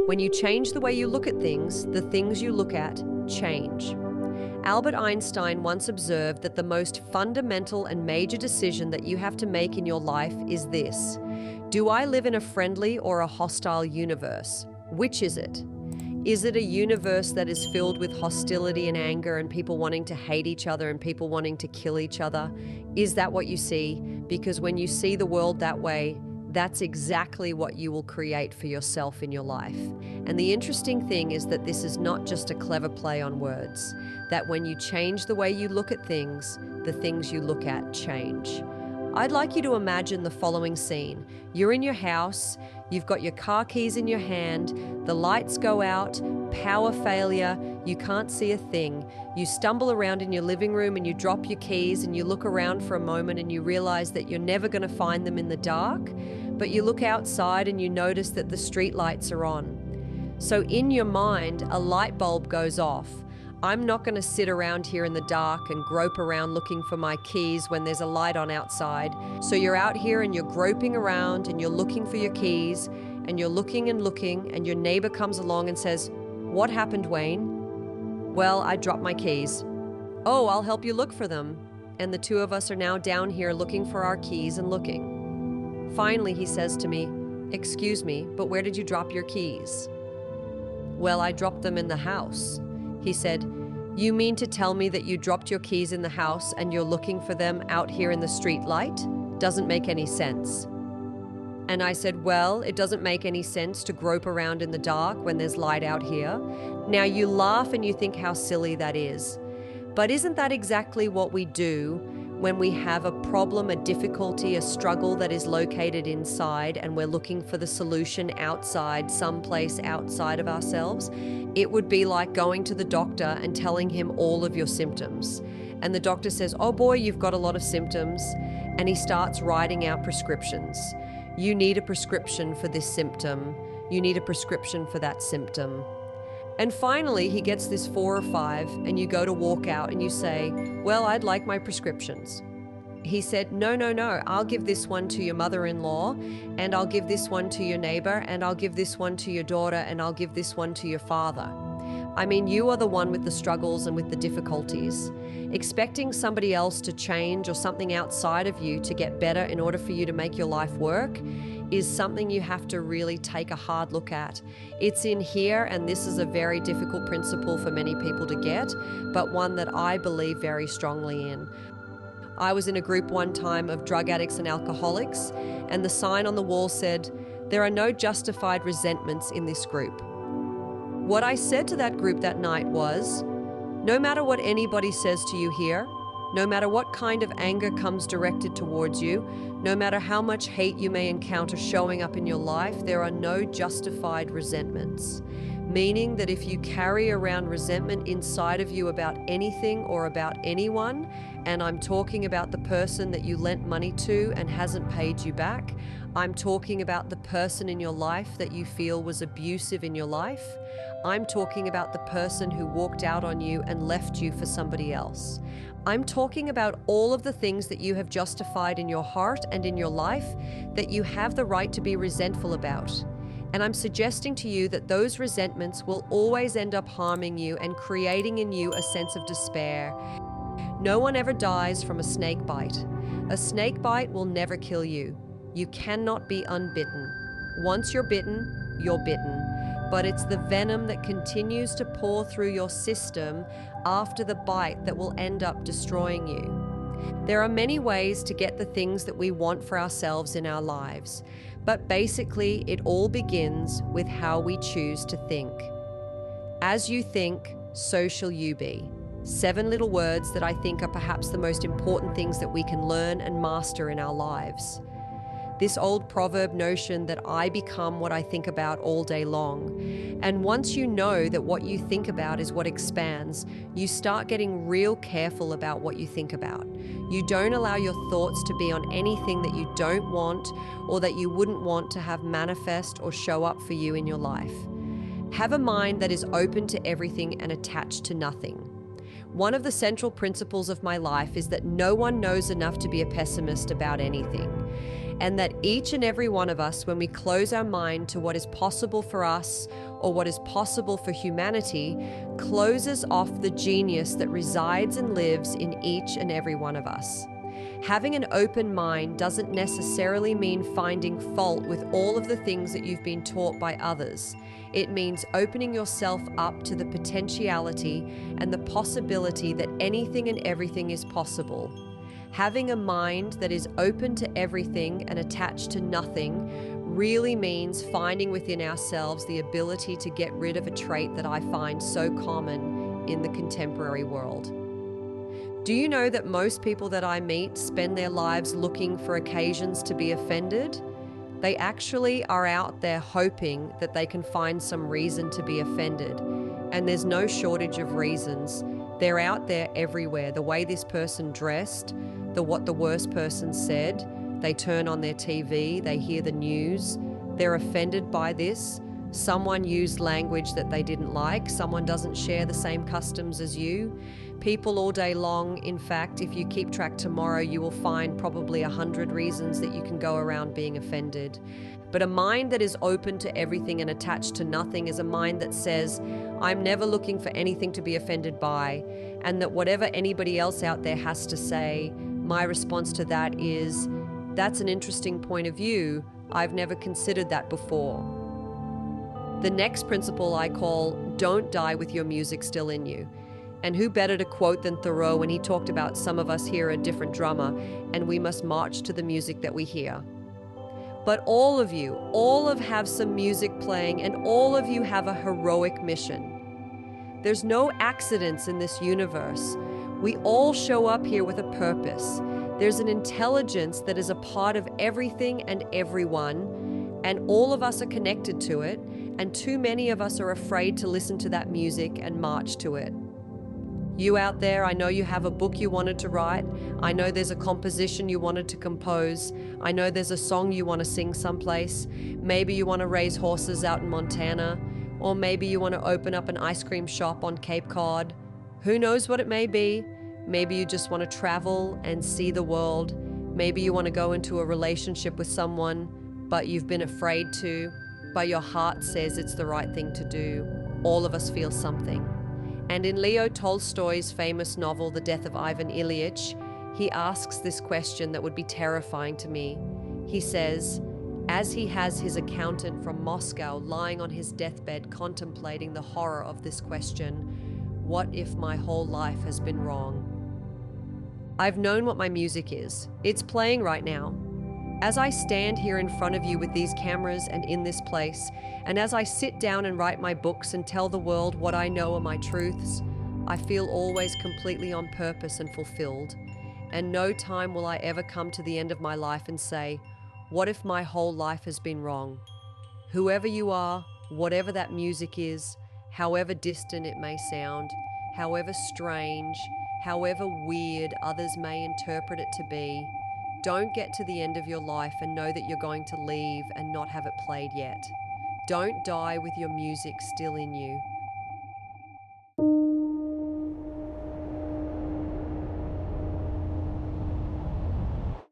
When you change the way you look at things, the things you look at change. Albert Einstein once observed that the most fundamental and major decision that you have to make in your life is this: do I live in a friendly or a hostile universe? Which is it? Is it a universe that is filled with hostility and anger and people wanting to hate each other and people wanting to kill each other? Is that what you see? Because when you see the world that way, that's exactly what you will create for yourself in your life. And the interesting thing is that this is not just a clever play on words, that when you change the way you look at things, the things you look at change. I'd like you to imagine the following scene. You're in your house, you've got your car keys in your hand, the lights go out, power failure, you can't see a thing. You stumble around in your living room and you drop your keys and you look around for a moment and you realize that you're never going to find them in the dark, but you look outside and you notice that the street lights are on. So in your mind, a light bulb goes off. I'm not going to sit around here in the dark and grope around looking for my keys when there's a light on outside. So you're out here and you're groping around and you're looking for your keys and you're looking and your neighbor comes along and says, "What happened, Wayne?" "Well, I dropped my keys." "Oh, I'll help you look for them." And the two of us are now down here looking for our keys and looking. Finally, he says to me, "Excuse me, but where did you drop your keys?" "Well, I dropped them in the house." He said, "You mean to tell me that you dropped your keys in the house and you're looking for them out here in the street light? Doesn't make any sense." And I said, "Well, it doesn't make any sense to grope around in the dark when there's light out here." Now you laugh and you think how silly that is. But isn't that exactly what we do when we have a problem, a difficulty, a struggle that is located inside and we're looking for the solution outside, someplace outside of ourselves? It would be like going to the doctor and telling him all of your symptoms. And the doctor says, "Oh boy, you've got a lot of symptoms." And he starts writing out prescriptions. You need a prescription for this symptom. You need a prescription for that symptom. And finally, he gets this 4 or 5, and you go to walk out and you say, "Well, I'd like my prescriptions." He said, "No, no, no, I'll give this one to your mother-in-law, and I'll give this one to your neighbor, and I'll give this one to your daughter, and I'll give this one to your father." I mean, you are the one with the struggles and with the difficulties. Expecting somebody else to change or something outside of you to get better in order for you to make your life work is something you have to really take a hard look at. It's in here, and this is a very difficult principle for many people to get, but one that I believe very strongly in. I was in a group one time of drug addicts and alcoholics, and the sign on the wall said, "There are no justified resentments in this group." What I said to that group that night was, no matter what anybody says to you here, no matter what kind of anger comes directed towards you, no matter how much hate you may encounter showing up in your life, there are no justified resentments. Meaning that if you carry around resentment inside of you about anything or about anyone, and I'm talking about the person that you lent money to and hasn't paid you back, I'm talking about the person in your life that you feel was abusive in your life, I'm talking about the person who walked out on you and left you for somebody else. I'm talking about all of the things that you have justified in your heart and in your life that you have the right to be resentful about. And I'm suggesting to you that those resentments will always end up harming you and creating in you a sense of despair. No one ever dies from a snake bite. A snake bite will never kill you. You cannot be unbitten. Once you're bitten, you're bitten. But it's the venom that continues to pour through your system after the bite that will end up destroying you. There are many ways to get the things that we want for ourselves in our lives, but basically it all begins with how we choose to think. As you think, so shall you be. 7 little words that I think are perhaps the most important things that we can learn and master in our lives. This old proverb notion that I become what I think about all day long. And once you know that what you think about is what expands, you start getting real careful about what you think about. You don't allow your thoughts to be on anything that you don't want or that you wouldn't want to have manifest or show up for you in your life. Have a mind that is open to everything and attached to nothing. One of the central principles of my life is that no one knows enough to be a pessimist about anything. and that each and every one of us, when we close our mind to what is possible for us or what is possible for humanity, closes off the genius that resides and lives in each and every one of us. Having an open mind doesn't necessarily mean finding fault with all of the things that you've been taught by others. It means opening yourself up to the potentiality and the possibility that anything and everything is possible. Having a mind that is open to everything and attached to nothing really means finding within ourselves the ability to get rid of a trait that I find so common in the contemporary world. Do you know that most people that I meet spend their lives looking for occasions to be offended? They actually are out there hoping that they can find some reason to be offended. And there's no shortage of reasons. They're out there everywhere. The way this person dressed, what the worst person said, they turn on their TV, they hear the news, they're offended by this. Someone used language that they didn't like, someone doesn't share the same customs as you. People all day long, in fact, if you keep track tomorrow, you will find probably 100 reasons that you can go around being offended. But a mind that is open to everything and attached to nothing is a mind that says, I'm never looking for anything to be offended by, and that whatever anybody else out there has to say, my response to that is, that's an interesting point of view. I've never considered that before. The next principle I call, don't die with your music still in you. And who better to quote than Thoreau when he talked about some of us hear a different drummer and we must march to the music that we hear. But all of you have some music playing, and all of you have a heroic mission. There's no accidents in this universe. We all show up here with a purpose. There's an intelligence that is a part of everything and everyone, and all of us are connected to it, and too many of us are afraid to listen to that music and march to it. You out there, I know you have a book you wanted to write. I know there's a composition you wanted to compose. I know there's a song you want to sing someplace. Maybe you want to raise horses out in Montana, or maybe you want to open up an ice cream shop on Cape Cod. Who knows what it may be? Maybe you just want to travel and see the world. Maybe you want to go into a relationship with someone, but you've been afraid to, but your heart says it's the right thing to do. All of us feel something. And in Leo Tolstoy's famous novel, The Death of Ivan Ilyich, he asks this question that would be terrifying to me. He says, as he has his accountant from Moscow lying on his deathbed contemplating the horror of this question, what if my whole life has been wrong? I've known what my music is. It's playing right now. As I stand here in front of you with these cameras and in this place, and as I sit down and write my books and tell the world what I know are my truths, I feel always completely on purpose and fulfilled. And no time will I ever come to the end of my life and say, what if my whole life has been wrong? Whoever you are, whatever that music is, however distant it may sound, however strange, however weird others may interpret it to be, don't get to the end of your life and know that you're going to leave and not have it played yet. Don't die with your music still in you.